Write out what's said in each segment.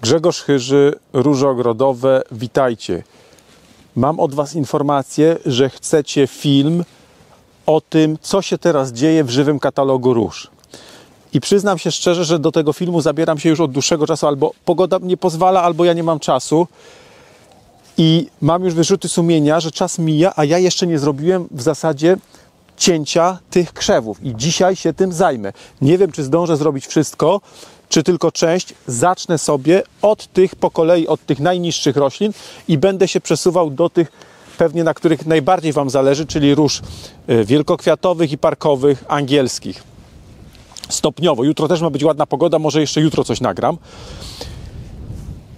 Grzegorz Chyży, Róże Ogrodowe, witajcie. Mam od Was informację, że chcecie film o tym, co się teraz dzieje w żywym katalogu róż. I przyznam się szczerze, że do tego filmu zabieram się już od dłuższego czasu, albo pogoda nie pozwala, albo ja nie mam czasu. I mam już wyrzuty sumienia, że czas mija, a ja jeszcze nie zrobiłem w zasadzie cięcia tych krzewów. I dzisiaj się tym zajmę. Nie wiem, czy zdążę zrobić wszystko, czy tylko część. Zacznę sobie od tych po kolei, od tych najniższych roślin i będę się przesuwał do tych pewnie, na których najbardziej Wam zależy, czyli róż wielkokwiatowych i parkowych, angielskich. Stopniowo. Jutro też ma być ładna pogoda, może jeszcze jutro coś nagram.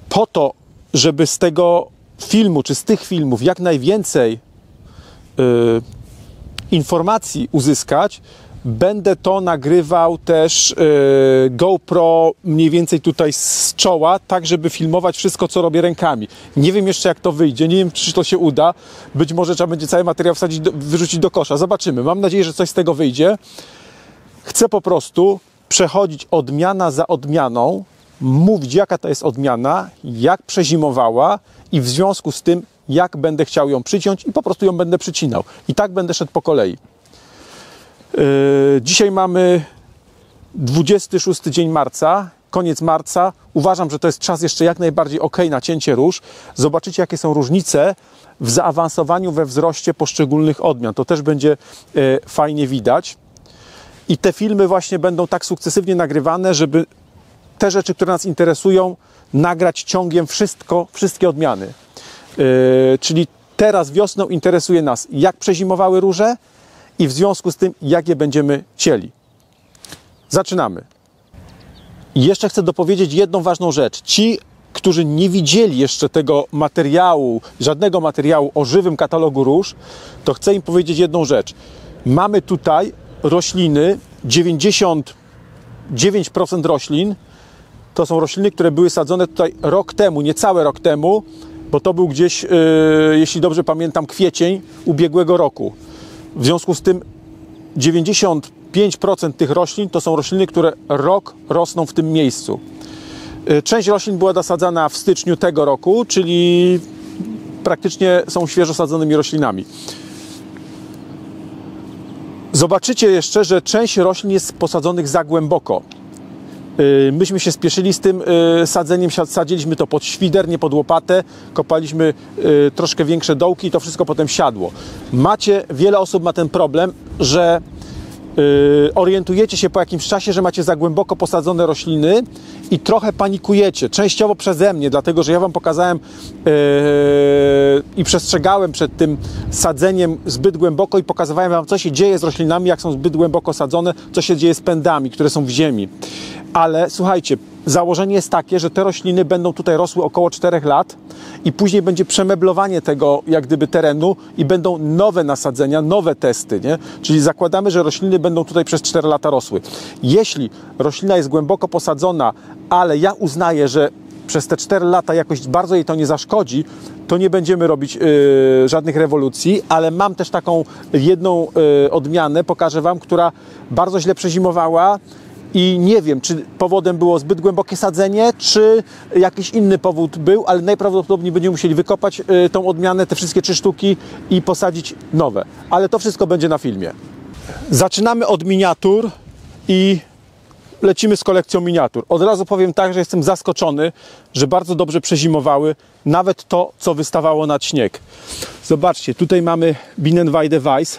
Po to, żeby z tego filmu, czy z tych filmów jak najwięcej informacji uzyskać, będę to nagrywał też GoPro mniej więcej tutaj z czoła, tak żeby filmować wszystko, co robię rękami. Nie wiem jeszcze, jak to wyjdzie, nie wiem, czy to się uda. Być może trzeba będzie cały materiał wyrzucić do kosza. Zobaczymy. Mam nadzieję, że coś z tego wyjdzie. Chcę po prostu przechodzić odmiana za odmianą, mówić, jaka to jest odmiana, jak przezimowała i w związku z tym, jak będę chciał ją przyciąć i po prostu ją będę przycinał. I tak będę szedł po kolei. Dzisiaj mamy 26 dzień marca, koniec marca. Uważam, że to jest czas jeszcze jak najbardziej ok na cięcie róż. Zobaczycie, jakie są różnice w zaawansowaniu we wzroście poszczególnych odmian. To też będzie fajnie widać. I te filmy właśnie będą tak sukcesywnie nagrywane, żeby te rzeczy, które nas interesują, nagrać ciągiem wszystkie odmiany. Czyli teraz wiosną interesuje nas, jak przezimowały róże i w związku z tym, jak je będziemy cięli. Zaczynamy. I jeszcze chcę dopowiedzieć jedną ważną rzecz. Ci, którzy nie widzieli jeszcze tego materiału, żadnego materiału o żywym katalogu róż, to chcę im powiedzieć jedną rzecz. Mamy tutaj rośliny, 99% roślin, to są rośliny, które były sadzone tutaj rok temu, niecały rok temu, bo to był gdzieś, jeśli dobrze pamiętam, kwiecień ubiegłego roku. W związku z tym 95% tych roślin to są rośliny, które rok rosną w tym miejscu. Część roślin była dosadzana w styczniu tego roku, czyli praktycznie są świeżo sadzonymi roślinami. Zobaczycie jeszcze, że część roślin jest posadzonych za głęboko. Myśmy się spieszyli z tym sadzeniem, sadziliśmy to pod świder, nie pod łopatę, kopaliśmy troszkę większe dołki i to wszystko potem siadło. Wiele osób ma ten problem, że orientujecie się po jakimś czasie, że macie za głęboko posadzone rośliny i trochę panikujecie. Częściowo przeze mnie, dlatego że ja Wam pokazałem i przestrzegałem przed tym sadzeniem zbyt głęboko i pokazywałem Wam, co się dzieje z roślinami, jak są zbyt głęboko sadzone, co się dzieje z pędami, które są w ziemi. Ale słuchajcie, założenie jest takie, że te rośliny będą tutaj rosły około 4 lat i później będzie przemeblowanie tego jak gdyby terenu i będą nowe nasadzenia, nowe testy, nie? Czyli zakładamy, że rośliny będą tutaj przez 4 lata rosły. Jeśli roślina jest głęboko posadzona, ale ja uznaję, że przez te 4 lata jakoś bardzo jej to nie zaszkodzi, to nie będziemy robić żadnych rewolucji, ale mam też taką jedną odmianę, pokażę Wam, która bardzo źle przezimowała. I nie wiem, czy powodem było zbyt głębokie sadzenie, czy jakiś inny powód był, ale najprawdopodobniej będziemy musieli wykopać tą odmianę, te wszystkie 3 sztuki i posadzić nowe. Ale to wszystko będzie na filmie. Zaczynamy od miniatur i lecimy z kolekcją miniatur. Od razu powiem tak, że jestem zaskoczony, że bardzo dobrze przezimowały nawet to, co wystawało nad śnieg. Zobaczcie, tutaj mamy Bienenweide Weiss.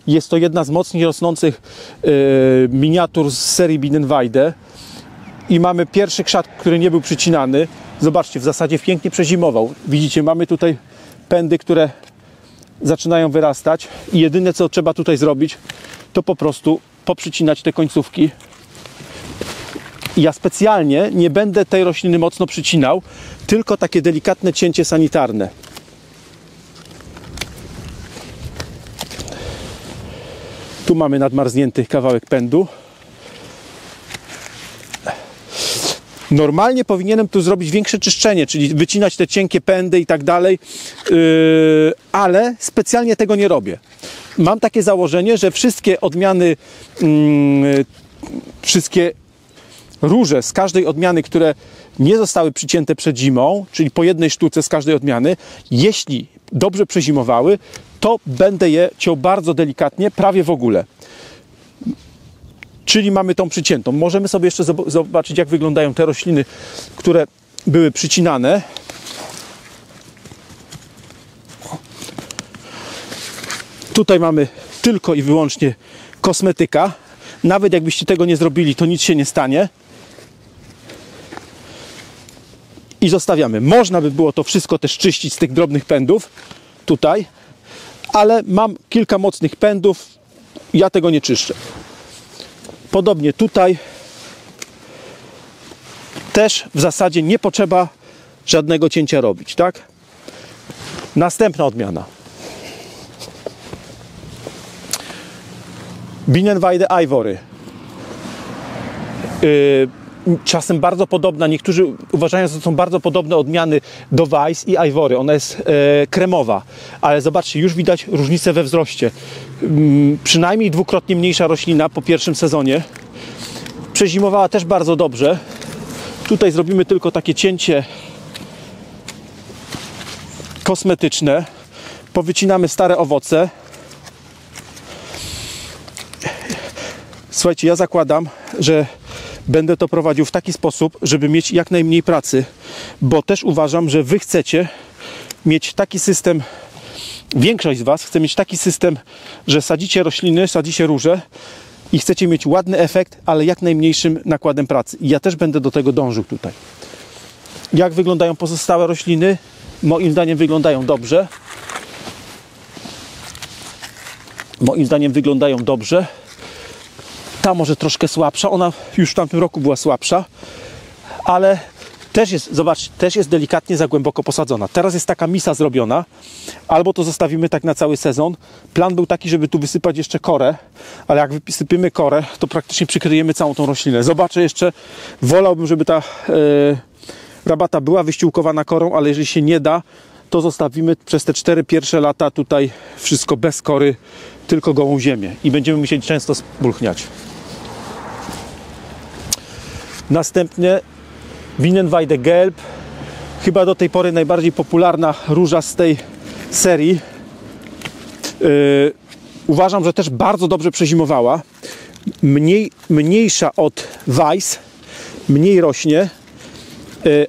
Jest to jedna z mocniej rosnących miniatur z serii Bienenweide i mamy pierwszy krzak, który nie był przycinany. Zobaczcie, w zasadzie pięknie przezimował. Widzicie, mamy tutaj pędy, które zaczynają wyrastać i jedyne, co trzeba tutaj zrobić, to po prostu poprzycinać te końcówki. Ja specjalnie nie będę tej rośliny mocno przycinał, tylko takie delikatne cięcie sanitarne. Tu mamy nadmarznięty kawałek pędu. Normalnie powinienem tu zrobić większe czyszczenie, czyli wycinać te cienkie pędy i tak dalej, ale specjalnie tego nie robię. Mam takie założenie, że wszystkie odmiany, wszystkie róże z każdej odmiany, które nie zostały przycięte przed zimą, czyli po jednej sztuce z każdej odmiany, jeśli dobrze przezimowały, to będę je ciął bardzo delikatnie, prawie w ogóle. Czyli mamy tą przyciętą. Możemy sobie jeszcze zobaczyć, jak wyglądają te rośliny, które były przycinane. Tutaj mamy tylko i wyłącznie kosmetyka. Nawet jakbyście tego nie zrobili, to nic się nie stanie. I zostawiamy. Można by było to wszystko też czyścić z tych drobnych pędów. Tutaj. Ale mam kilka mocnych pędów. Ja tego nie czyszczę. Podobnie tutaj. Też w zasadzie nie potrzeba żadnego cięcia robić, tak? Następna odmiana. Bienenweide Ivory. Czasem bardzo podobna, niektórzy uważają, że to są bardzo podobne odmiany do Weiss i Ivory. Ona jest kremowa, ale zobaczcie, już widać różnicę we wzroście. Przynajmniej dwukrotnie mniejsza roślina po pierwszym sezonie. Przezimowała też bardzo dobrze. Tutaj zrobimy tylko takie cięcie kosmetyczne. Powycinamy stare owoce. Słuchajcie, ja zakładam, że będę to prowadził w taki sposób, żeby mieć jak najmniej pracy, bo też uważam, że wy chcecie mieć taki system, większość z was chce mieć taki system, że sadzicie rośliny, sadzicie róże i chcecie mieć ładny efekt, ale jak najmniejszym nakładem pracy. I ja też będę do tego dążył tutaj. Jak wyglądają pozostałe rośliny? Moim zdaniem wyglądają dobrze. Moim zdaniem wyglądają dobrze. Ta może troszkę słabsza, ona już w tamtym roku była słabsza, ale też jest, zobaczcie, też jest delikatnie za głęboko posadzona. Teraz jest taka misa zrobiona, albo to zostawimy tak na cały sezon. Plan był taki, żeby tu wysypać jeszcze korę, ale jak wysypimy korę, to praktycznie przykryjemy całą tą roślinę. Zobaczę jeszcze, wolałbym, żeby ta rabata była wyściółkowana korą, ale jeżeli się nie da, to zostawimy przez te 4 pierwsze lata tutaj wszystko bez kory, tylko gołą ziemię i będziemy musieli często spulchniać. Następnie Bienenweide Gelb, chyba do tej pory najbardziej popularna róża z tej serii. Uważam, że też bardzo dobrze przezimowała. Mniejsza od Weiss, mniej rośnie,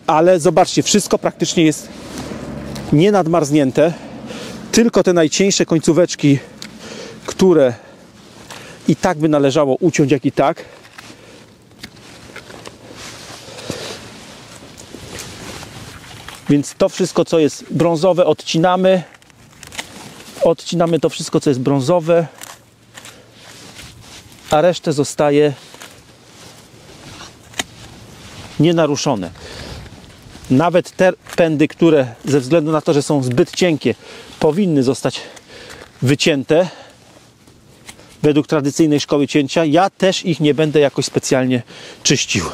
ale zobaczcie, wszystko praktycznie jest nie nadmarznięte, tylko te najcieńsze końcóweczki, które i tak by należało uciąć, jak i tak. Więc to wszystko, co jest brązowe, odcinamy. Odcinamy to wszystko, co jest brązowe, a resztę zostaje nienaruszone. Nawet te pędy, które ze względu na to, że są zbyt cienkie, powinny zostać wycięte według tradycyjnej szkoły cięcia, ja też ich nie będę jakoś specjalnie czyścił.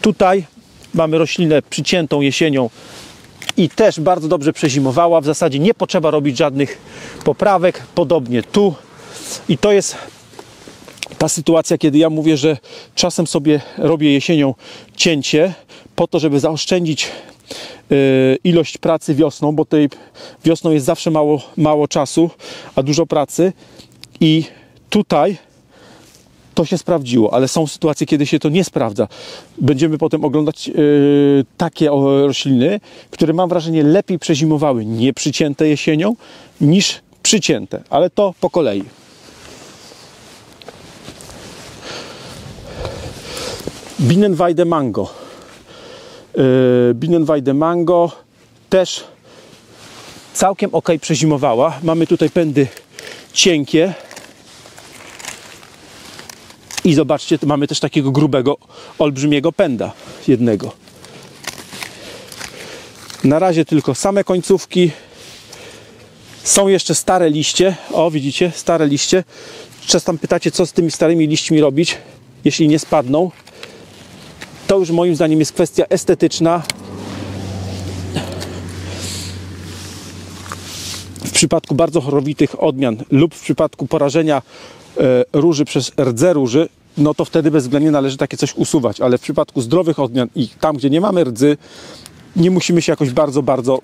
Tutaj mamy roślinę przyciętą jesienią i też bardzo dobrze przezimowała. W zasadzie nie potrzeba robić żadnych poprawek. Podobnie tu. I to jest ta sytuacja, kiedy ja mówię, że czasem sobie robię jesienią cięcie po to, żeby zaoszczędzić ilość pracy wiosną, bo tej wiosną jest zawsze mało czasu, a dużo pracy. I tutaj to się sprawdziło, ale są sytuacje, kiedy się to nie sprawdza. Będziemy potem oglądać takie rośliny, które mam wrażenie lepiej przezimowały nieprzycięte jesienią niż przycięte, ale to po kolei. Bienenweide Mango. Bienenweide Mango też całkiem ok przezimowała. Mamy tutaj pędy cienkie. I zobaczcie, mamy też takiego grubego, olbrzymiego pęda jednego. Na razie tylko same końcówki. Są jeszcze stare liście. O, widzicie, stare liście. Czasem pytacie, co z tymi starymi liśćmi robić, jeśli nie spadną. To już moim zdaniem jest kwestia estetyczna. W przypadku bardzo chorowitych odmian lub w przypadku porażenia róży przez rdze róży, no to wtedy bezwzględnie należy takie coś usuwać, ale w przypadku zdrowych odmian i tam, gdzie nie mamy rdzy, nie musimy się jakoś bardzo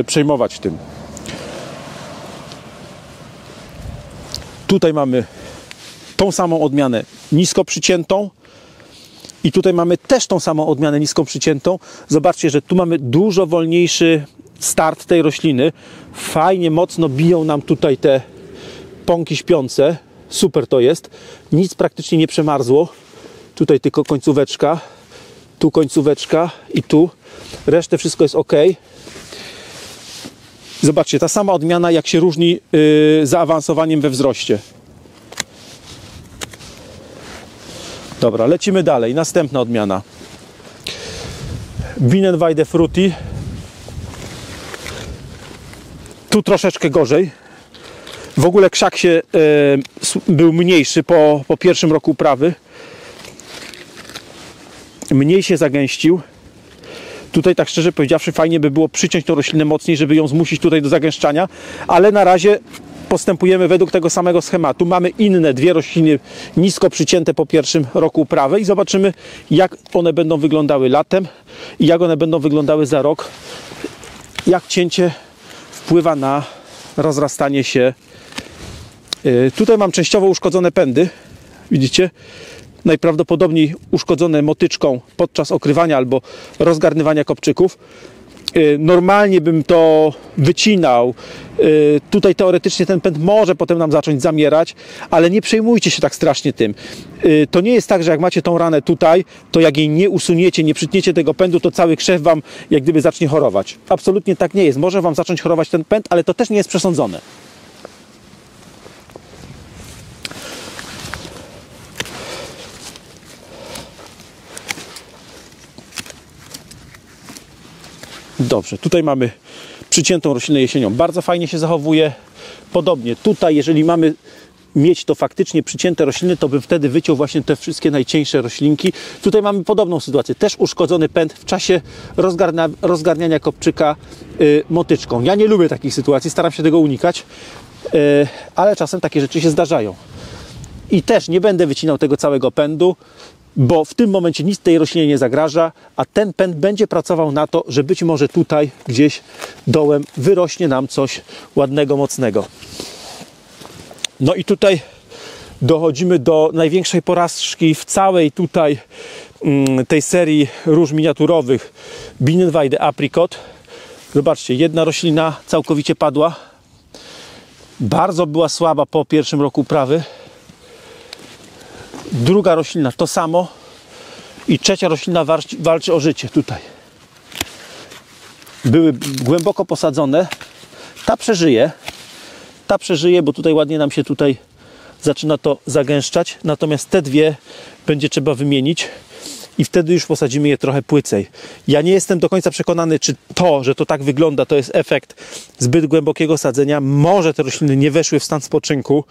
przejmować tym. Tutaj mamy tą samą odmianę nisko przyciętą i tutaj mamy też tą samą odmianę niską przyciętą. Zobaczcie, że tu mamy dużo wolniejszy start tej rośliny. Fajnie, mocno biją nam tutaj te pąki śpiące. Super to jest. Nic praktycznie nie przemarzło. Tutaj tylko końcóweczka, tu końcóweczka i tu. Resztę wszystko jest ok. Zobaczcie, ta sama odmiana jak się różni zaawansowaniem we wzroście. Dobra, lecimy dalej. Następna odmiana. Bienenweide Frutti. Tu troszeczkę gorzej. W ogóle krzak się był mniejszy po pierwszym roku uprawy. Mniej się zagęścił. Tutaj tak szczerze powiedziawszy fajnie by było przyciąć tą roślinę mocniej, żeby ją zmusić tutaj do zagęszczania, ale na razie postępujemy według tego samego schematu. Mamy inne dwie rośliny nisko przycięte po pierwszym roku uprawy i zobaczymy, jak one będą wyglądały latem i jak one będą wyglądały za rok. Jak cięcie wpływa na rozrastanie się. Tutaj mam częściowo uszkodzone pędy. Widzicie? Najprawdopodobniej uszkodzone motyczką podczas okrywania albo rozgarnywania kopczyków. Normalnie bym to wycinał. Tutaj teoretycznie ten pęd może potem nam zacząć zamierać, ale nie przejmujcie się tak strasznie tym. To nie jest tak, że jak macie tą ranę tutaj, to jak jej nie usuniecie, nie przytniecie tego pędu, to cały krzew wam jak gdyby zacznie chorować. Absolutnie tak nie jest. Może wam zacząć chorować ten pęd, ale to też nie jest przesądzone. Dobrze, tutaj mamy przyciętą roślinę jesienią. Bardzo fajnie się zachowuje. Podobnie tutaj, jeżeli mamy mieć to faktycznie przycięte rośliny, to bym wtedy wyciął właśnie te wszystkie najcieńsze roślinki. Tutaj mamy podobną sytuację. Też uszkodzony pęd w czasie rozgarniania kopczyka motyczką. Ja nie lubię takich sytuacji, staram się tego unikać, ale czasem takie rzeczy się zdarzają. I też nie będę wycinał tego całego pędu, bo w tym momencie nic tej roślinie nie zagraża, a ten pęd będzie pracował na to, że być może tutaj gdzieś dołem wyrośnie nam coś ładnego, mocnego. No i tutaj dochodzimy do największej porażki w całej tutaj tej serii róż miniaturowych Bienenweide Apricot. Zobaczcie, jedna roślina całkowicie padła. Bardzo była słaba po pierwszym roku uprawy. Druga roślina to samo i trzecia roślina walczy o życie tutaj. Były głęboko posadzone. Ta przeżyje, bo tutaj ładnie nam się tutaj zaczyna to zagęszczać. Natomiast te dwie będzie trzeba wymienić i wtedy już posadzimy je trochę płycej. Ja nie jestem do końca przekonany, czy to, że to tak wygląda, to jest efekt zbyt głębokiego sadzenia. Może te rośliny nie weszły w stan spoczynku.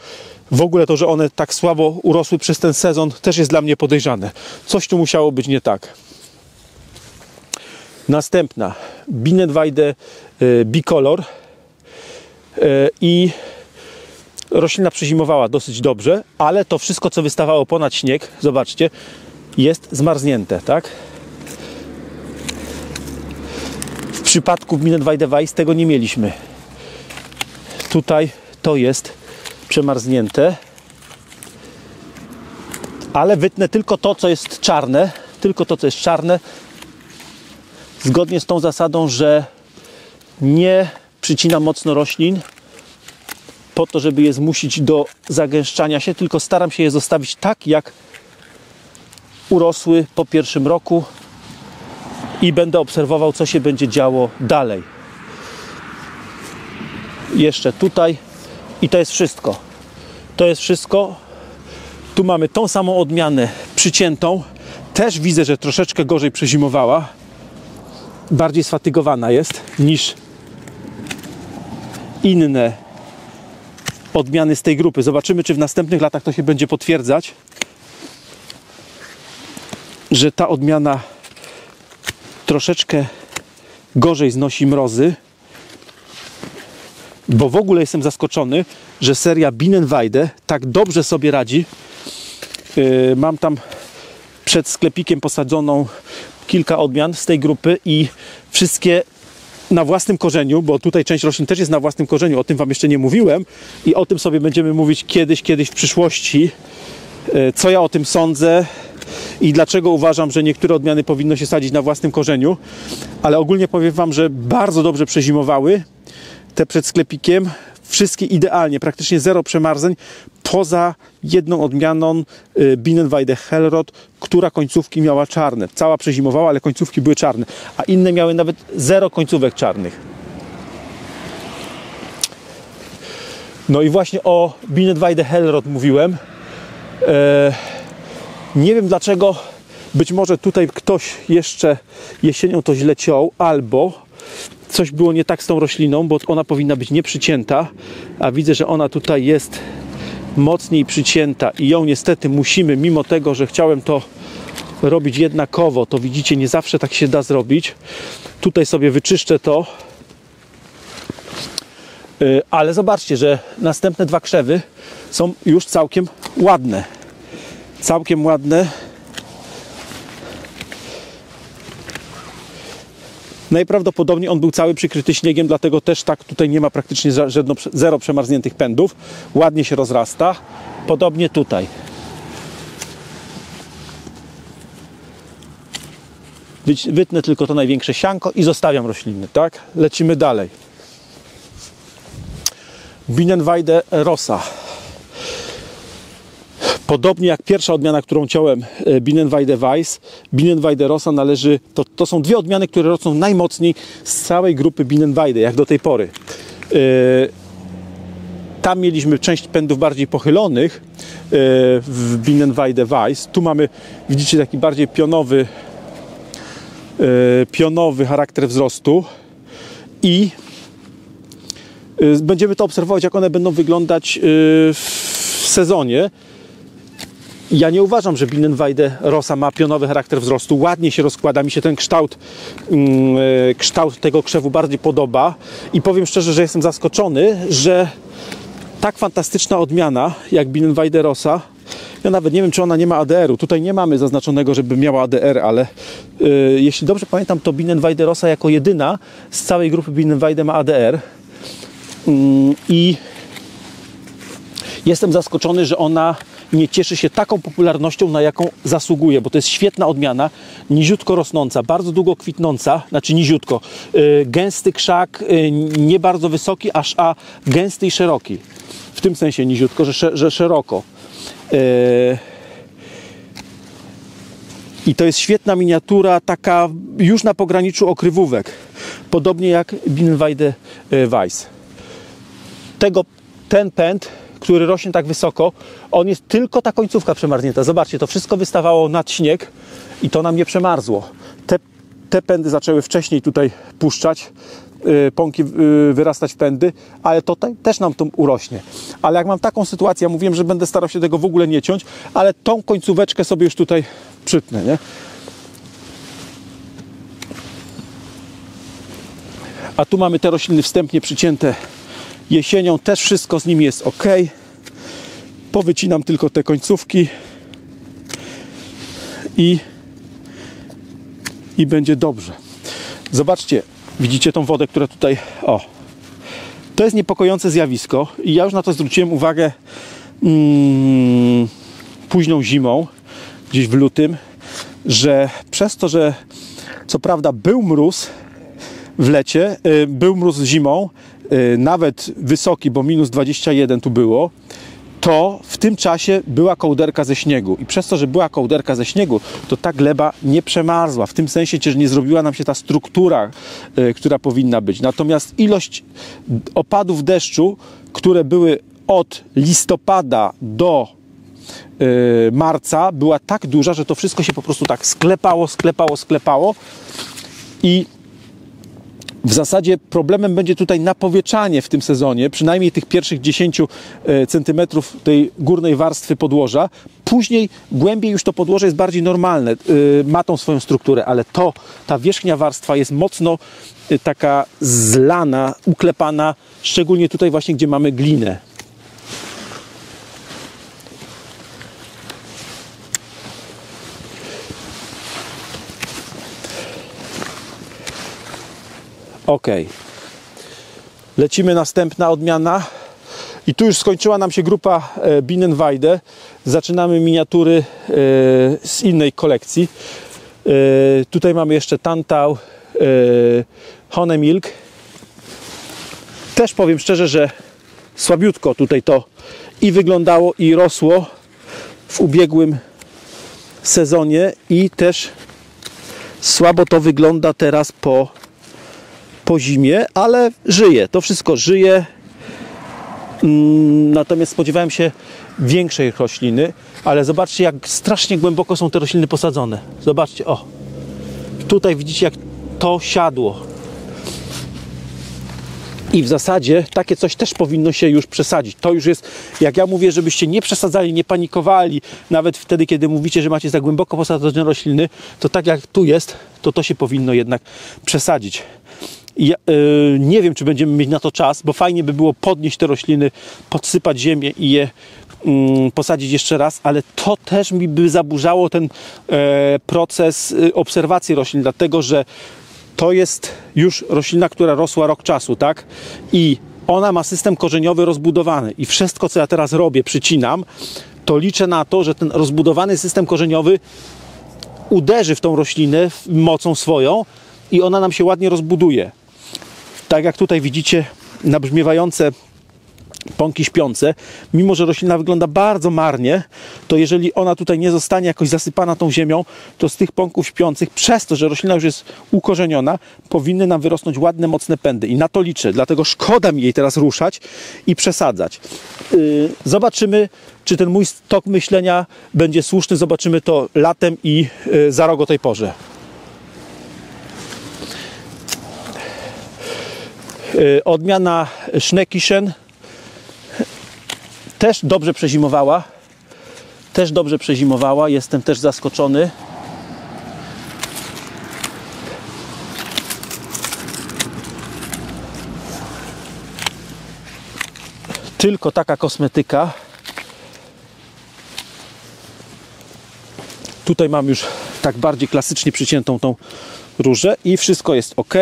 W ogóle to, że one tak słabo urosły przez ten sezon, też jest dla mnie podejrzane. Coś tu musiało być nie tak. Następna Bienenweide Bicolor i roślina przezimowała dosyć dobrze, ale to wszystko, co wystawało ponad śnieg, zobaczcie, jest zmarznięte, tak? W przypadku Bienenweide Weiss tego nie mieliśmy. Tutaj to jest przemarznięte, ale wytnę tylko to, co jest czarne, zgodnie z tą zasadą, że nie przycinam mocno roślin po to, żeby je zmusić do zagęszczania się, tylko staram się je zostawić tak, jak urosły po pierwszym roku i będę obserwował, co się będzie działo dalej. Jeszcze tutaj i to jest wszystko. To jest wszystko. Tu mamy tą samą odmianę przyciętą. Też widzę, że troszeczkę gorzej przezimowała. Bardziej sfatygowana jest niż inne odmiany z tej grupy. Zobaczymy, czy w następnych latach to się będzie potwierdzać, że ta odmiana troszeczkę gorzej znosi mrozy, bo w ogóle jestem zaskoczony, że seria Bienenweide tak dobrze sobie radzi Mam tam przed sklepikiem posadzoną kilka odmian z tej grupy i wszystkie na własnym korzeniu, bo tutaj część roślin też jest na własnym korzeniu, o tym Wam jeszcze nie mówiłem i o tym sobie będziemy mówić kiedyś w przyszłości, co ja o tym sądzę i dlaczego uważam, że niektóre odmiany powinno się sadzić na własnym korzeniu, ale ogólnie powiem Wam, że bardzo dobrze przezimowały te przed sklepikiem, wszystkie idealnie, praktycznie zero przemarzeń, poza jedną odmianą Bienenweide Hellroth, która końcówki miała czarne. Cała przezimowała, ale końcówki były czarne, a inne miały nawet zero końcówek czarnych. No i właśnie o Bienenweide Hellroth mówiłem. Nie wiem dlaczego, być może tutaj ktoś jeszcze jesienią to źle ciął, albo coś było nie tak z tą rośliną, bo ona powinna być nieprzycięta, a widzę, że ona tutaj jest mocniej przycięta i ją niestety musimy, mimo tego, że chciałem to robić jednakowo, to widzicie, nie zawsze tak się da zrobić. Tutaj sobie wyczyszczę to, ale zobaczcie, że następne dwa krzewy są już całkiem ładne. Całkiem ładne. Najprawdopodobniej on był cały przykryty śniegiem, dlatego też tak tutaj nie ma praktycznie zero przemarzniętych pędów. Ładnie się rozrasta. Podobnie tutaj. Wytnę tylko to największe sianko i zostawiam rośliny, tak? Lecimy dalej. Bienenweide Rosa. Podobnie jak pierwsza odmiana, którą ciąłem, Bienenweide Weiss, Bienenweide Rosa należy, to są dwie odmiany, które rosną najmocniej z całej grupy Bienenweide, jak do tej pory. Tam mieliśmy część pędów bardziej pochylonych w Bienenweide Weiss. Tu mamy, widzicie, taki bardziej pionowy charakter wzrostu i będziemy to obserwować, jak one będą wyglądać w sezonie. Ja nie uważam, że Bienenweide Rosa ma pionowy charakter wzrostu. Ładnie się rozkłada. Mi się ten kształt tego krzewu bardziej podoba. I powiem szczerze, że jestem zaskoczony, że tak fantastyczna odmiana jak Bienenweide Rosa, ja nawet nie wiem, czy ona nie ma ADR-u. Tutaj nie mamy zaznaczonego, żeby miała ADR, ale jeśli dobrze pamiętam, to Bienenweide Rosa jako jedyna z całej grupy Bienenweide ma ADR. I jestem zaskoczony, że ona nie cieszy się taką popularnością, na jaką zasługuje, bo to jest świetna odmiana, niziutko rosnąca, bardzo długo kwitnąca, znaczy niziutko, gęsty krzak, nie bardzo wysoki, a gęsty i szeroki. W tym sensie niziutko, że szeroko. I to jest świetna miniatura, taka już na pograniczu okrywówek, podobnie jak Bienenweide Weiss. Ten pęd, który rośnie tak wysoko, on jest tylko ta końcówka przemarznięta. Zobaczcie, to wszystko wystawało nad śnieg i to nam nie przemarzło. Te pędy zaczęły wcześniej tutaj puszczać, pąki wyrastać w pędy, ale tutaj też nam to urośnie. Ale jak mam taką sytuację, ja mówiłem, że będę starał się tego w ogóle nie ciąć, ale tą końcóweczkę sobie już tutaj przytnę, nie? A tu mamy te rośliny wstępnie przycięte jesienią, też wszystko z nimi jest ok. Powycinam tylko te końcówki i będzie dobrze. Zobaczcie, widzicie tą wodę, która tutaj... O, to jest niepokojące zjawisko i ja już na to zwróciłem uwagę późną zimą, gdzieś w lutym, że przez to, że co prawda był mróz w lecie, był mróz zimą, nawet wysoki, bo minus 21 tu było, to w tym czasie była kołderka ze śniegu. I przez to, że była kołderka ze śniegu, to ta gleba nie przemarzła. W tym sensie, że nie zrobiła nam się ta struktura, która powinna być. Natomiast ilość opadów deszczu, które były od listopada do marca, była tak duża, że to wszystko się po prostu tak sklepało. I w zasadzie problemem będzie tutaj napowietrzanie w tym sezonie, przynajmniej tych pierwszych 10 cm tej górnej warstwy podłoża. Później głębiej już to podłoże jest bardziej normalne, ma tą swoją strukturę, ale ta wierzchnia warstwa jest mocno taka zlana, uklepana, szczególnie tutaj właśnie, gdzie mamy glinę. Ok. Lecimy, następna odmiana. I tu już skończyła nam się grupa Bienenweide. Zaczynamy miniatury z innej kolekcji. Tutaj mamy jeszcze Tantau, Honemilk. Też powiem szczerze, że słabiutko tutaj to i wyglądało, i rosło w ubiegłym sezonie, i też słabo to wygląda teraz po zimie, ale żyje, to wszystko żyje. Natomiast spodziewałem się większej rośliny, ale zobaczcie, jak strasznie głęboko są te rośliny posadzone. Zobaczcie, o, tutaj widzicie, jak to siadło. I w zasadzie takie coś też powinno się już przesadzić. To już jest, jak ja mówię, żebyście nie przesadzali, nie panikowali, nawet wtedy, kiedy mówicie, że macie za głęboko posadzone rośliny, to tak jak tu jest, to się powinno jednak przesadzić. Ja, nie wiem, czy będziemy mieć na to czas, bo fajnie by było podnieść te rośliny, podsypać ziemię i je posadzić jeszcze raz, ale to też mi by zaburzało ten proces obserwacji roślin, dlatego że to jest już roślina, która rosła rok czasu, tak? I ona ma system korzeniowy rozbudowany i wszystko, co ja teraz robię, przycinam, to liczę na to, że ten rozbudowany system korzeniowy uderzy w tą roślinę mocą swoją i ona nam się ładnie rozbuduje. Tak jak tutaj widzicie, nabrzmiewające pąki śpiące, mimo że roślina wygląda bardzo marnie, to jeżeli ona tutaj nie zostanie jakoś zasypana tą ziemią, to z tych pąków śpiących, przez to, że roślina już jest ukorzeniona, powinny nam wyrosnąć ładne, mocne pędy. I na to liczę, dlatego szkoda mi jej teraz ruszać i przesadzać. Zobaczymy, czy ten mój tok myślenia będzie słuszny. Zobaczymy to latem i za rok o tej porze. Odmiana Schneckischen też dobrze przezimowała. Jestem też zaskoczony. Tylko taka kosmetyka. Tutaj mam już tak bardziej klasycznie przyciętą tą różę i wszystko jest ok.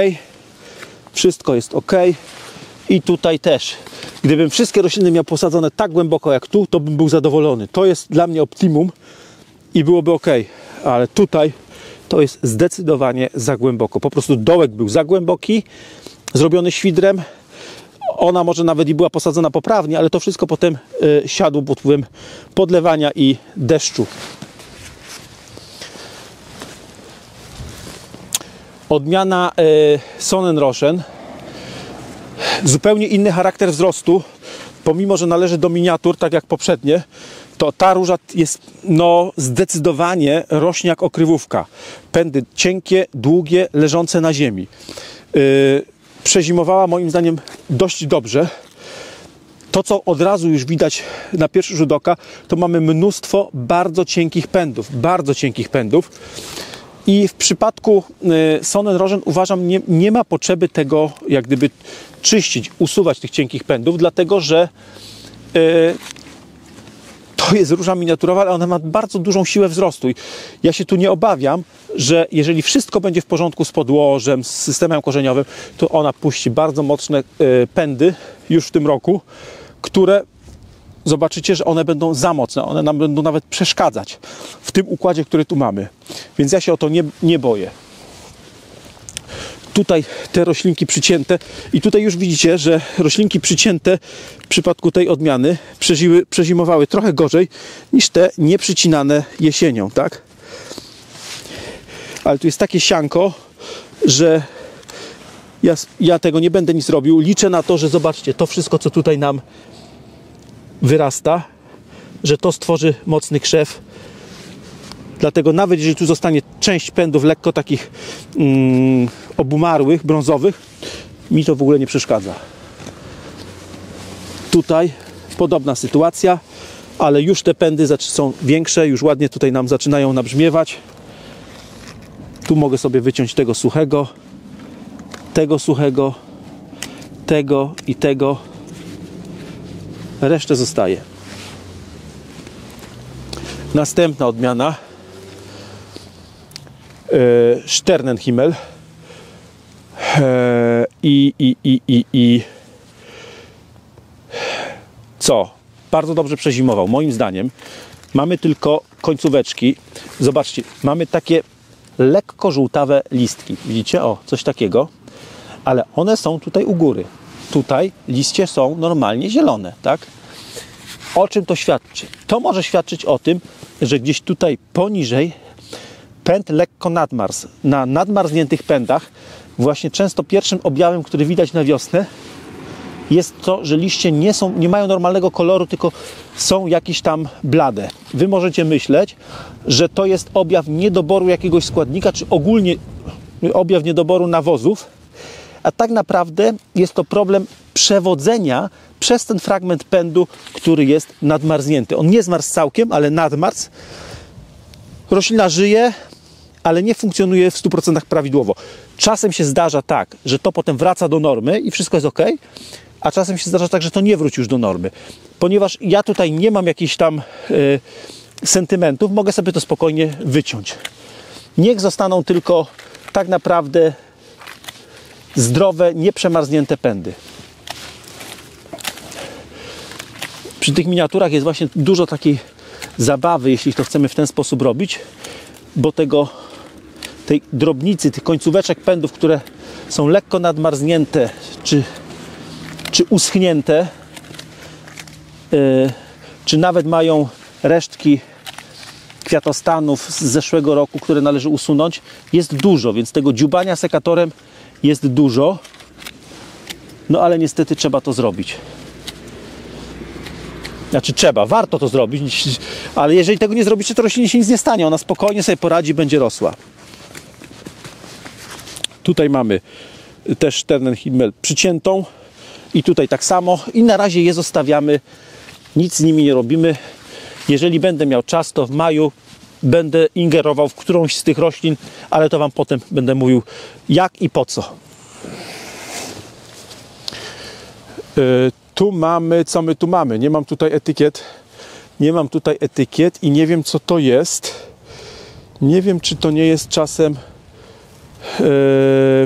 Wszystko jest ok. I tutaj też. Gdybym wszystkie rośliny miał posadzone tak głęboko jak tu, to bym był zadowolony. To jest dla mnie optimum i byłoby ok. Ale tutaj to jest zdecydowanie za głęboko. Po prostu dołek był za głęboki, zrobiony świdrem. Ona może nawet i była posadzona poprawnie, ale to wszystko potem siadło pod wpływem podlewania i deszczu. Odmiana Sonnenrosen. Zupełnie inny charakter wzrostu, pomimo że należy do miniatur, tak jak poprzednie, to ta róża jest zdecydowanie rośnie jak okrywówka. Pędy cienkie, długie, leżące na ziemi. Przezimowała moim zdaniem dość dobrze. To, co od razu już widać na pierwszy rzut oka, to mamy mnóstwo bardzo cienkich pędów. I w przypadku Sonnenrosen uważam, nie ma potrzeby tego jak gdyby czyścić, usuwać tych cienkich pędów, dlatego że to jest róża miniaturowa, ale ona ma bardzo dużą siłę wzrostu. I ja się tu nie obawiam, że jeżeli wszystko będzie w porządku z podłożem, z systemem korzeniowym, to ona puści bardzo mocne pędy już w tym roku, które zobaczycie, że one będą za mocne, one nam będą nawet przeszkadzać w tym układzie, który tu mamy. Więc ja się o to nie boję. Tutaj te roślinki przycięte i tutaj już widzicie, że roślinki przycięte w przypadku tej odmiany przezimowały trochę gorzej niż te nieprzycinane jesienią, tak? Ale tu jest takie sianko, że ja tego nie będę nic robił. Liczę na to, że zobaczcie, to wszystko, co tutaj nam wyrasta, że to stworzy mocny krzew. Dlatego nawet jeżeli tu zostanie część pędów lekko takich obumarłych, brązowych, mi to w ogóle nie przeszkadza. Tutaj podobna sytuacja, ale już te pędy są większe, już ładnie tutaj nam zaczynają nabrzmiewać. Tu mogę sobie wyciąć tego suchego, tego i tego. Resztę zostaje. Następna odmiana Sternenhimmel co? Bardzo dobrze przezimował, moim zdaniem. Mamy tylko końcóweczki. Zobaczcie, mamy takie lekko żółtawe listki. Widzicie? O, coś takiego. Ale one są tutaj u góry. Tutaj liście są normalnie zielone, tak? O czym to świadczy? To może świadczyć o tym, że gdzieś tutaj poniżej pęd lekko nadmarzł. Na nadmarzniętych pędach właśnie często pierwszym objawem, który widać na wiosnę, jest to, że liście nie mają normalnego koloru, tylko są jakieś tam blade. Wy możecie myśleć, że to jest objaw niedoboru jakiegoś składnika, czy ogólnie objaw niedoboru nawozów, a tak naprawdę jest to problem przewodzenia przez ten fragment pędu, który jest nadmarznięty. On nie zmarzł całkiem, ale nadmarzł. Roślina żyje, ale nie funkcjonuje w 100% prawidłowo. Czasem się zdarza tak, że to potem wraca do normy i wszystko jest ok, a czasem się zdarza tak, że to nie wróci już do normy. Ponieważ ja tutaj nie mam jakichś tam sentymentów, mogę sobie to spokojnie wyciąć. Niech zostaną tylko tak naprawdę zdrowe, nieprzemarznięte pędy. Przy tych miniaturach jest właśnie dużo takiej zabawy, jeśli to chcemy w ten sposób robić, bo tej drobnicy, tych końcóweczek pędów, które są lekko nadmarznięte czy uschnięte, czy nawet mają resztki kwiatostanów z zeszłego roku, które należy usunąć, jest dużo, więc tego dziubania sekatorem jest dużo, no ale niestety trzeba to zrobić. Znaczy warto to zrobić, ale jeżeli tego nie zrobicie, to roślinie się nic nie stanie, ona spokojnie sobie poradzi, będzie rosła. Tutaj mamy też Sternenhimmel przyciętą i tutaj tak samo i na razie je zostawiamy, nic z nimi nie robimy. Jeżeli będę miał czas, to w maju będę ingerował w którąś z tych roślin, ale to Wam potem będę mówił jak i po co. Tu mamy, co my tu mamy? Nie mam tutaj etykiet. Nie mam tutaj etykiet i nie wiem, co to jest. Nie wiem, czy to nie jest czasem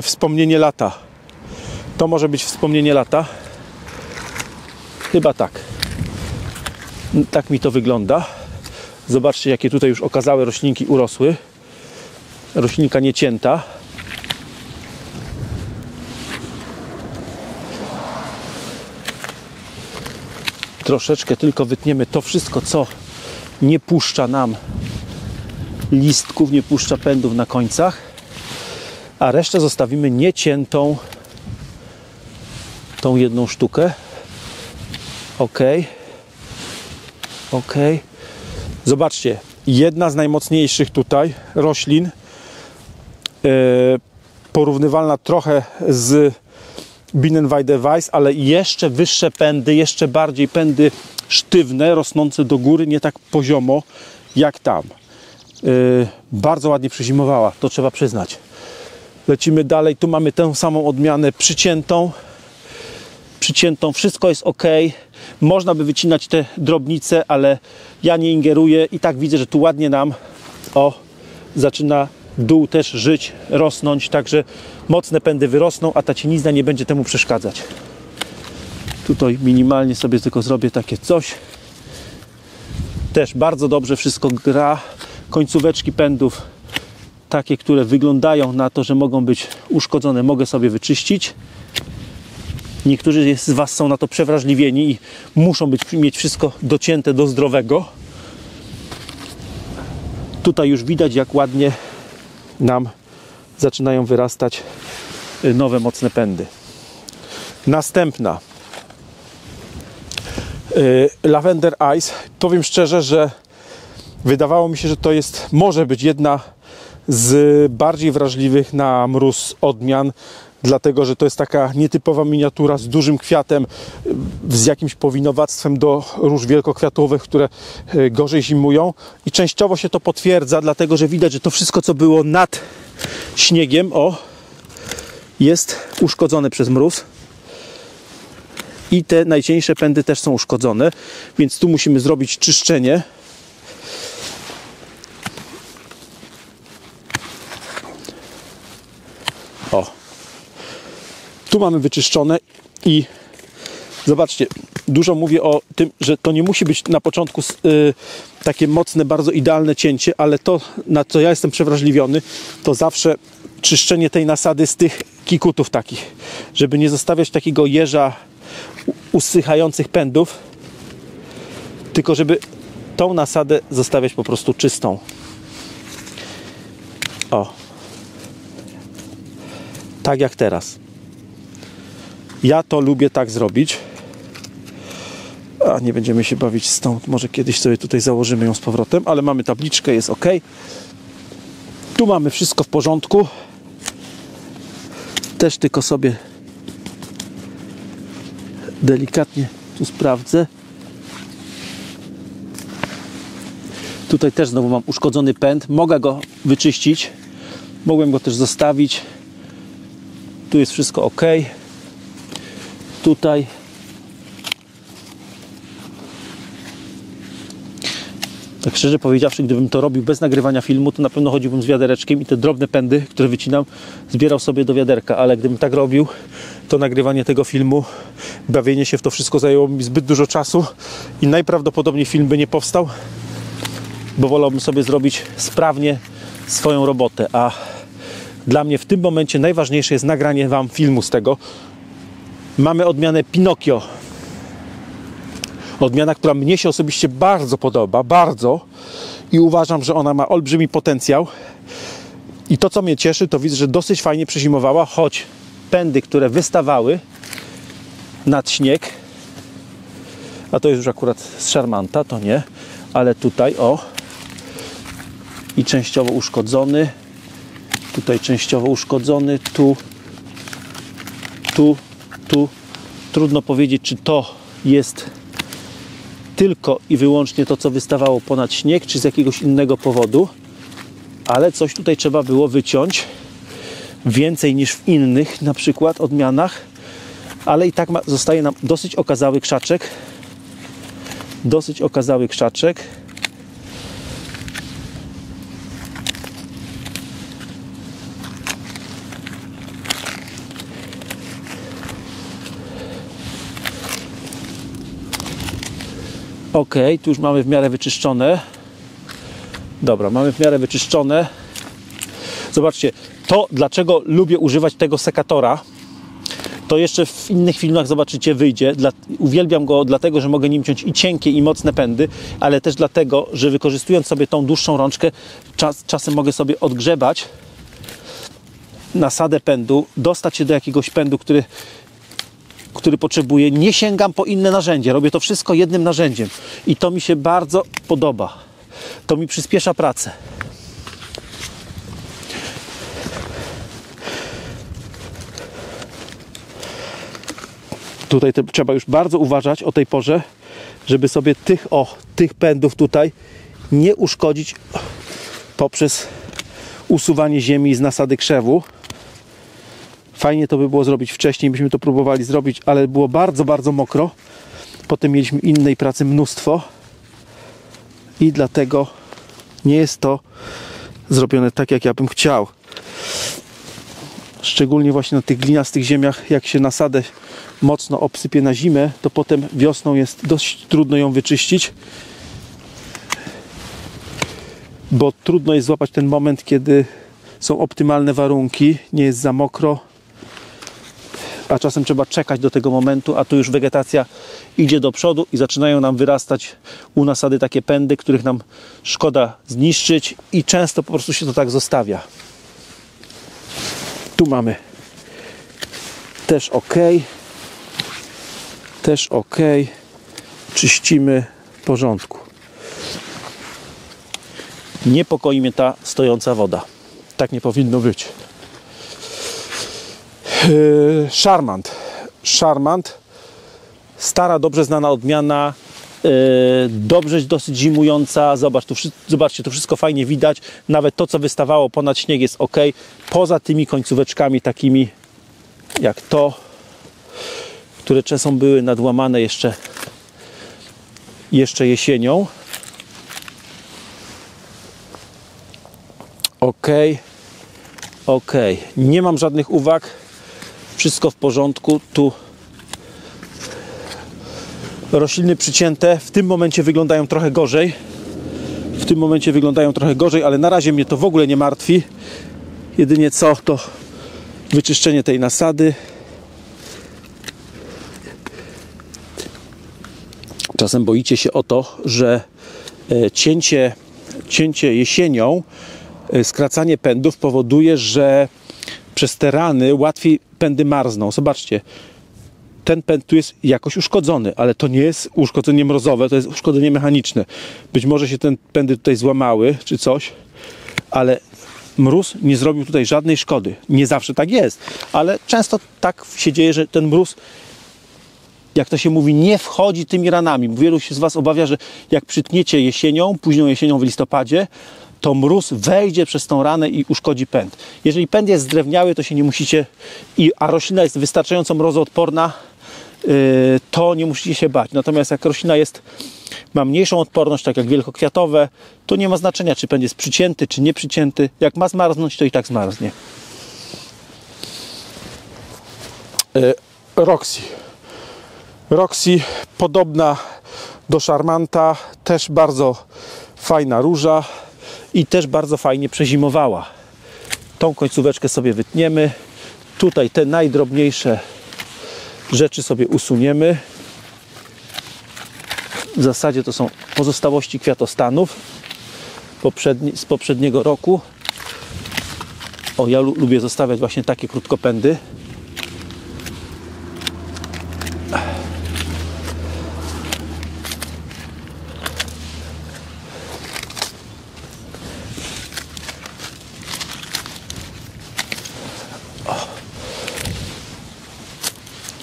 wspomnienie lata. To może być wspomnienie lata. Chyba tak. Tak mi to wygląda. Zobaczcie, jakie tutaj już okazałe roślinki urosły. Roślinka niecięta. Troszeczkę tylko wytniemy to wszystko, co nie puszcza nam listków, nie puszcza pędów na końcach, a resztę zostawimy nieciętą, tą jedną sztukę. Ok. Ok. Zobaczcie, jedna z najmocniejszych tutaj roślin, porównywalna trochę z Bienenweide-Weiß, ale jeszcze wyższe pędy, jeszcze bardziej pędy sztywne, rosnące do góry, nie tak poziomo jak tam. Bardzo ładnie przezimowała, to trzeba przyznać. Lecimy dalej, tu mamy tę samą odmianę przyciętą, wszystko jest ok. Można by wycinać te drobnice, ale ja nie ingeruję i tak widzę, że tu ładnie nam zaczyna dół też żyć, rosnąć, także mocne pędy wyrosną, a ta cienizna nie będzie temu przeszkadzać. Tutaj minimalnie sobie tylko zrobię takie coś. Też bardzo dobrze wszystko gra. Końcóweczki pędów, takie, które wyglądają na to, że mogą być uszkodzone, mogę sobie wyczyścić. Niektórzy z Was są na to przewrażliwieni i muszą mieć wszystko docięte do zdrowego. Tutaj już widać, jak ładnie nam zaczynają wyrastać nowe, mocne pędy. Następna Lavender Ice. Powiem szczerze, że wydawało mi się, że to może być jedna z bardziej wrażliwych na mróz odmian, dlatego że to jest taka nietypowa miniatura z dużym kwiatem, z jakimś powinowactwem do róż wielkokwiatowych, które gorzej zimują, i częściowo się to potwierdza, dlatego że widać, że to wszystko, co było nad śniegiem, jest uszkodzone przez mróz i te najcieńsze pędy też są uszkodzone, więc tu musimy zrobić czyszczenie. Tu mamy wyczyszczone i zobaczcie, dużo mówię o tym, że to nie musi być na początku takie mocne, bardzo idealne cięcie, ale to, na co ja jestem przewrażliwiony, to zawsze czyszczenie tej nasady z tych kikutów takich, żeby nie zostawiać takiego jeża usychających pędów, tylko żeby tą nasadę zostawiać po prostu czystą. O. Tak jak teraz. Ja to lubię tak zrobić. A nie będziemy się bawić z tą. Może kiedyś sobie tutaj założymy ją z powrotem, ale mamy tabliczkę, jest ok. Tu mamy wszystko w porządku. Też tylko sobie delikatnie tu sprawdzę. Tutaj też znowu mam uszkodzony pęd. Mogę go wyczyścić. Mogłem go też zostawić. Tu jest wszystko ok. Tutaj. Tak szczerze powiedziawszy, gdybym to robił bez nagrywania filmu, to na pewno chodziłbym z wiadereczkiem i te drobne pędy, które wycinam, zbierał sobie do wiaderka. Ale gdybym tak robił, to nagrywanie tego filmu, bawienie się w to wszystko zajęło mi zbyt dużo czasu i najprawdopodobniej film by nie powstał, bo wolałbym sobie zrobić sprawnie swoją robotę. A dla mnie w tym momencie najważniejsze jest nagranie Wam filmu z tego. Mamy odmianę Pinokio. Odmiana, która mnie się osobiście bardzo podoba, bardzo. I uważam, że ona ma olbrzymi potencjał. I to, co mnie cieszy, to widzę, że dosyć fajnie przezimowała, choć pędy, które wystawały nad śnieg, a to jest już akurat z Charmanta, to nie, ale tutaj, o, i częściowo uszkodzony, tutaj częściowo uszkodzony, tu. Trudno powiedzieć, czy to jest tylko i wyłącznie to, co wystawało ponad śnieg, czy z jakiegoś innego powodu, ale coś tutaj trzeba było wyciąć więcej niż w innych na przykład odmianach, ale i tak zostaje nam dosyć okazały krzaczek. Dosyć okazały krzaczek. Ok, tu już mamy w miarę wyczyszczone. Dobra, mamy w miarę wyczyszczone. Zobaczcie, to dlaczego lubię używać tego sekatora, to jeszcze w innych filmach zobaczycie, wyjdzie. Uwielbiam go dlatego, że mogę nim ciąć i cienkie, i mocne pędy, ale też dlatego, że wykorzystując sobie tą dłuższą rączkę, czasem mogę sobie odgrzebać nasadę pędu, dostać się do jakiegoś pędu, który potrzebuję. Nie sięgam po inne narzędzie. Robię to wszystko jednym narzędziem. I to mi się bardzo podoba. To mi przyspiesza pracę. Tutaj trzeba już bardzo uważać o tej porze, żeby sobie tych pędów tutaj nie uszkodzić poprzez usuwanie ziemi z nasady krzewu. Fajnie to by było zrobić wcześniej, byśmy to próbowali zrobić, ale było bardzo, bardzo mokro. Potem mieliśmy innej pracy mnóstwo i dlatego nie jest to zrobione tak, jak ja bym chciał. Szczególnie właśnie na tych gliniastych ziemiach, jak się nasadę mocno obsypie na zimę, to potem wiosną jest dość trudno ją wyczyścić, bo trudno jest złapać ten moment, kiedy są optymalne warunki, nie jest za mokro, a czasem trzeba czekać do tego momentu, a tu już wegetacja idzie do przodu i zaczynają nam wyrastać u nasady takie pędy, których nam szkoda zniszczyć i często po prostu się to tak zostawia. Tu mamy też ok. Też ok. Czyścimy w porządku. Niepokoi mnie ta stojąca woda. Tak nie powinno być. Charmant. Stara, dobrze znana odmiana. Dobrze, dosyć zimująca. Zobaczcie, to wszystko fajnie widać. Nawet to, co wystawało ponad śnieg, jest ok. Poza tymi końcóweczkami takimi jak to, które czasem były nadłamane jeszcze jesienią. Ok. Nie mam żadnych uwag. Wszystko w porządku. Tu rośliny przycięte. W tym momencie wyglądają trochę gorzej. Ale na razie mnie to w ogóle nie martwi. Jedynie co, to wyczyszczenie tej nasady. Czasem boicie się o to, że cięcie jesienią, skracanie pędów powoduje, że przez te rany łatwiej pędy marzną. Zobaczcie, ten pęd tu jest jakoś uszkodzony, ale to nie jest uszkodzenie mrozowe, to jest uszkodzenie mechaniczne. Być może się te pędy tutaj złamały, czy coś, ale mróz nie zrobił tutaj żadnej szkody. Nie zawsze tak jest, ale często tak się dzieje, że ten mróz, jak to się mówi, nie wchodzi tymi ranami. Wielu się z Was obawia, że jak przytniecie jesienią, późną jesienią w listopadzie, to mróz wejdzie przez tą ranę i uszkodzi pęd. Jeżeli pęd jest zdrewniały, to się nie musicie, a roślina jest wystarczająco mrozoodporna, to nie musicie się bać. Natomiast jak roślina ma mniejszą odporność, tak jak wielkokwiatowe, to nie ma znaczenia, czy pęd jest przycięty, czy nie przycięty. Jak ma zmarznąć, to i tak zmarznie. Roxy podobna do Charmanta, też bardzo fajna róża i też bardzo fajnie przezimowała. Tą końcóweczkę sobie wytniemy. Tutaj te najdrobniejsze rzeczy sobie usuniemy. W zasadzie to są pozostałości kwiatostanów z poprzedniego roku. Ja lubię zostawiać właśnie takie krótkopędy.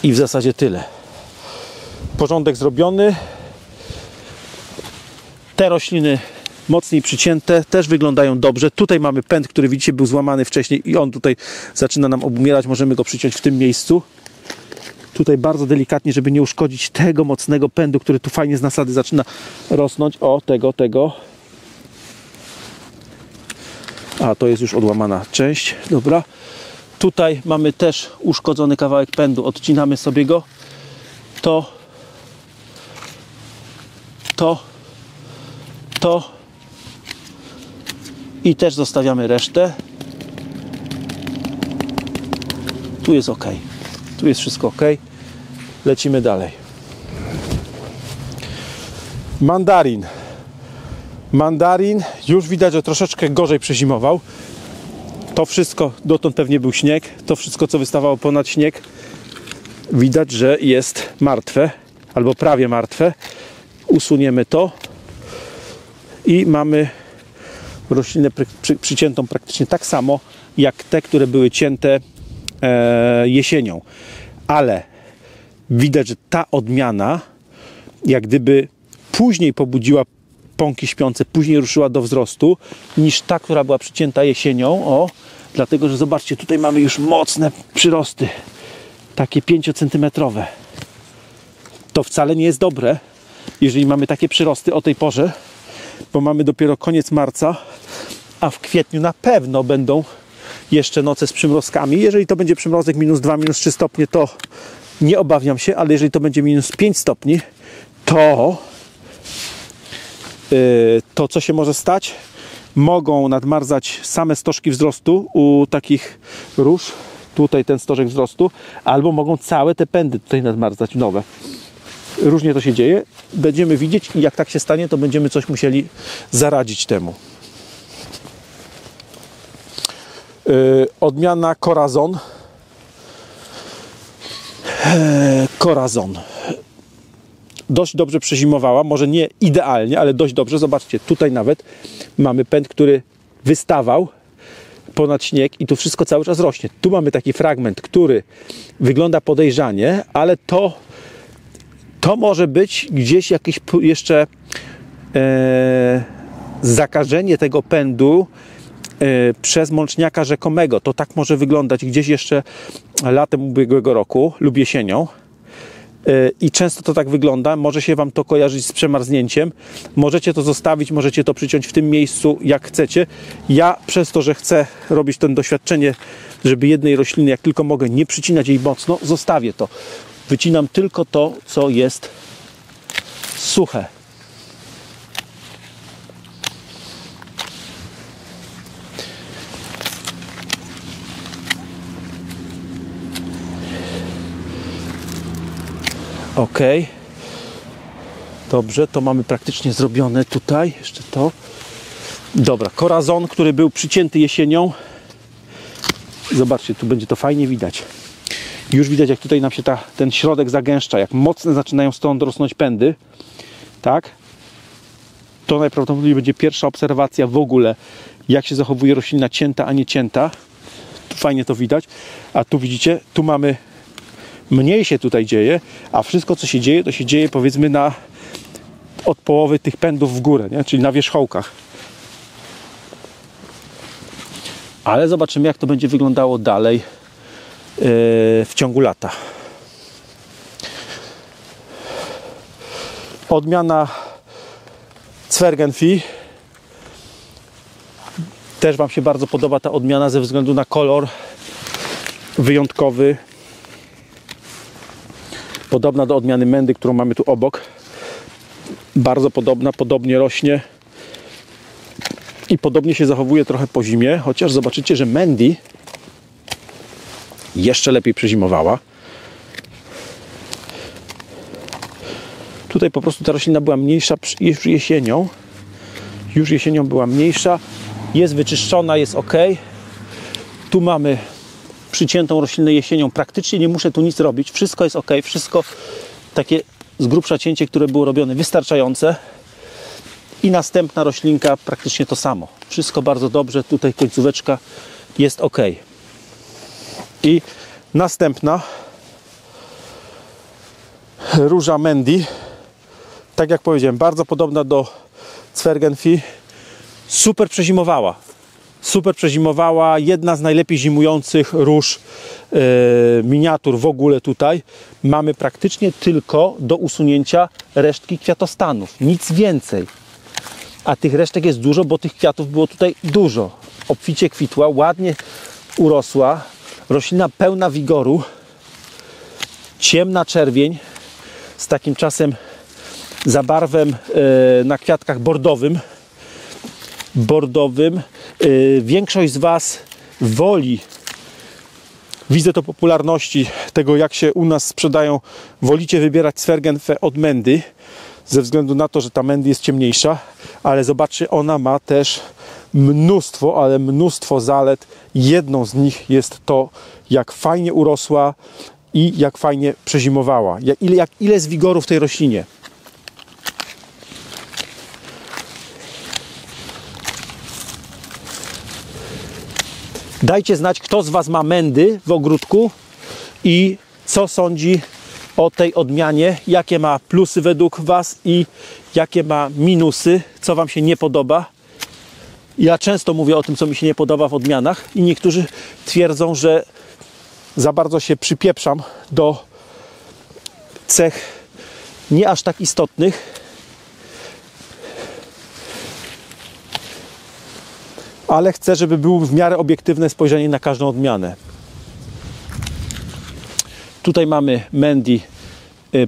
I w zasadzie tyle. Porządek zrobiony. Te rośliny mocniej przycięte też wyglądają dobrze. Tutaj mamy pęd, który widzicie był złamany wcześniej i on tutaj zaczyna nam obumierać. Możemy go przyciąć w tym miejscu. Tutaj bardzo delikatnie, żeby nie uszkodzić tego mocnego pędu, który tu fajnie z nasady zaczyna rosnąć. O, tego. A, to jest już odłamana część. Dobra. Tutaj mamy też uszkodzony kawałek pędu. Odcinamy sobie go. To. I też zostawiamy resztę. Tu jest ok. Tu jest wszystko ok. Lecimy dalej. Mandarin. Już widać, że troszeczkę gorzej przezimował. To wszystko, dotąd pewnie był śnieg. To wszystko, co wystawało ponad śnieg, widać, że jest martwe. Albo prawie martwe. Usuniemy to. I mamy roślinę przyciętą praktycznie tak samo, jak te, które były cięte jesienią. Ale widać, że ta odmiana jak gdyby później pobudziła pąki śpiące, później ruszyła do wzrostu niż ta, która była przycięta jesienią. Dlatego, że zobaczcie, tutaj mamy już mocne przyrosty, takie 5-centymetrowe. To wcale nie jest dobre, jeżeli mamy takie przyrosty o tej porze, bo mamy dopiero koniec marca, a w kwietniu na pewno będą jeszcze noce z przymrozkami. Jeżeli to będzie przymrozek -2, -3 stopnie, to nie obawiam się, ale jeżeli to będzie -5 stopni, to co się może stać? Mogą nadmarzać same stożki wzrostu u takich róż, tutaj ten stożek wzrostu, albo mogą całe te pędy tutaj nadmarzać nowe. Różnie to się dzieje. Będziemy widzieć i jak tak się stanie, to będziemy coś musieli zaradzić temu. Odmiana Corazon. Dość dobrze przezimowała, może nie idealnie, ale dość dobrze. Zobaczcie, tutaj nawet mamy pęd, który wystawał ponad śnieg i tu wszystko cały czas rośnie. Tu mamy taki fragment, który wygląda podejrzanie, ale to może być gdzieś jakieś jeszcze zakażenie tego pędu przez mączniaka rzekomego. To tak może wyglądać gdzieś jeszcze latem ubiegłego roku lub jesienią. I często to tak wygląda. Może się Wam to kojarzyć z przemarznięciem. Możecie to zostawić, możecie to przyciąć w tym miejscu, jak chcecie. Ja przez to, że chcę robić to doświadczenie żeby jednej rośliny, jak tylko mogę, nie przycinać jej mocno, zostawię to. Wycinam tylko to, co jest suche. Ok. Dobrze, to mamy praktycznie zrobione tutaj. Jeszcze to. Dobra, korazon, który był przycięty jesienią. Zobaczcie, tu będzie to fajnie widać. Już widać, jak tutaj nam się ten środek zagęszcza, jak mocne zaczynają stąd rosnąć pędy. Tak? To najprawdopodobniej będzie pierwsza obserwacja w ogóle, jak się zachowuje roślina cięta, a nie cięta. Tu fajnie to widać. A tu widzicie, tu mamy, mniej się tutaj dzieje, a wszystko, co się dzieje, to się dzieje, powiedzmy, od połowy tych pędów w górę, nie? Czyli na wierzchołkach. Ale zobaczymy, jak to będzie wyglądało dalej w ciągu lata. Odmiana Zwergenvieh. Też Wam się bardzo podoba ta odmiana ze względu na kolor wyjątkowy. Podobna do odmiany Mendy, którą mamy tu obok. Bardzo podobna, podobnie rośnie i podobnie się zachowuje trochę po zimie, chociaż zobaczycie, że Mendy jeszcze lepiej przezimowała. Tutaj po prostu ta roślina była mniejsza już jesienią. Już jesienią była mniejsza. Jest wyczyszczona, jest ok. Tu mamy przyciętą roślinę jesienią. Praktycznie nie muszę tu nic robić. Wszystko jest ok. Wszystko takie z grubsza cięcie, które było robione, wystarczające. I następna roślinka praktycznie to samo. Wszystko bardzo dobrze. Tutaj końcóweczka jest ok. I następna róża Mendy. Tak jak powiedziałem, bardzo podobna do Zwergenvieh. Super przezimowała. Super przezimowała. Jedna z najlepiej zimujących róż miniatur w ogóle tutaj. Mamy praktycznie tylko do usunięcia resztki kwiatostanów. Nic więcej. A tych resztek jest dużo, bo tych kwiatów było tutaj dużo. Obficie kwitła, ładnie urosła. Roślina pełna wigoru. Ciemna czerwień z takim czasem zabarwem na kwiatkach bordowym. Większość z Was woli, widzę to popularności tego, jak się u nas sprzedają, wolicie wybierać Zwergenvieh od Mendy, ze względu na to, że ta Mendy jest ciemniejsza, ale zobaczcie, ona ma też mnóstwo, ale mnóstwo zalet. Jedną z nich jest to, jak fajnie urosła i jak fajnie przezimowała. Ile jest wigoru w tej roślinie. Dajcie znać, kto z Was ma Mendy w ogródku i co sądzi o tej odmianie, jakie ma plusy według Was i jakie ma minusy, co Wam się nie podoba. Ja często mówię o tym, co mi się nie podoba w odmianach i niektórzy twierdzą, że za bardzo się przypieprzam do cech nie aż tak istotnych, ale chcę, żeby było w miarę obiektywne spojrzenie na każdą odmianę. Tutaj mamy Mendy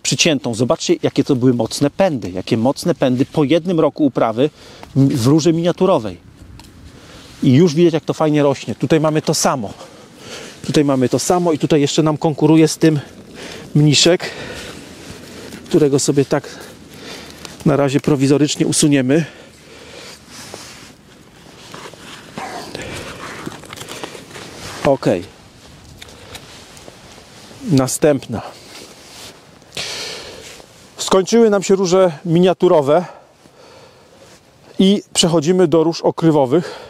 przyciętą. Zobaczcie, jakie to były mocne pędy. Jakie mocne pędy po jednym roku uprawy w róży miniaturowej. I już widać, jak to fajnie rośnie. Tutaj mamy to samo. Tutaj mamy to samo i tutaj jeszcze nam konkuruje z tym mniszek, którego sobie tak na razie prowizorycznie usuniemy. Ok. Następna. Skończyły nam się róże miniaturowe i przechodzimy do róż okrywowych.